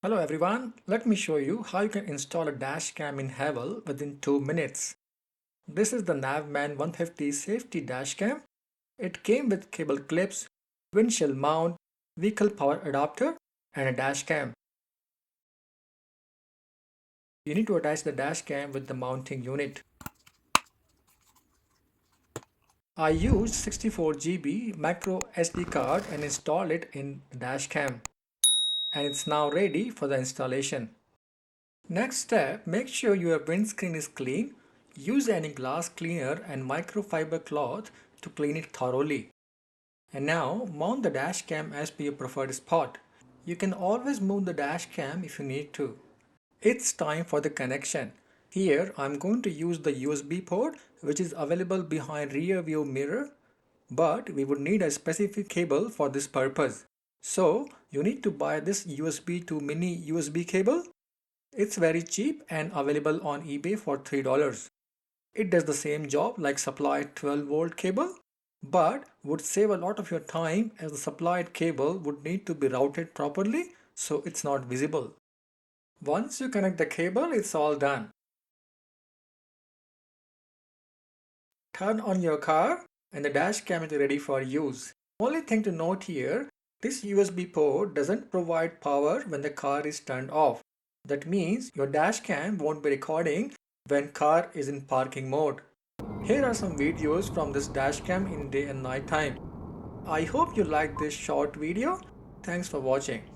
Hello everyone, let me show you how you can install a dash cam in Haval within 2 minutes. This is the Navman 150 Safety Dashcam. It came with cable clips, windshield mount, vehicle power adapter and a dash cam. You need to attach the dash cam with the mounting unit. I used 64 GB micro SD card and installed it in the dash cam. And it's now ready for the installation. Next step, make sure your windscreen is clean. Use any glass cleaner and microfiber cloth to clean it thoroughly. And now mount the dash cam as per your preferred spot. You can always move the dash cam if you need to. It's time for the connection. Here I'm going to use the USB port which is available behind rear view mirror, but we would need a specific cable for this purpose. So you need to buy this USB to mini USB cable. It's very cheap and available on eBay for $3. It does the same job like supplied 12-volt cable, but would save a lot of your time as the supplied cable would need to be routed properly so it's not visible. Once you connect the cable, it's all done. Turn on your car and the dash cam is ready for use. Only thing to note here, this USB port doesn't provide power when the car is turned off. That means your dash cam won't be recording when car is in parking mode. Here are some videos from this dash cam in day and night time. I hope you liked this short video. Thanks for watching.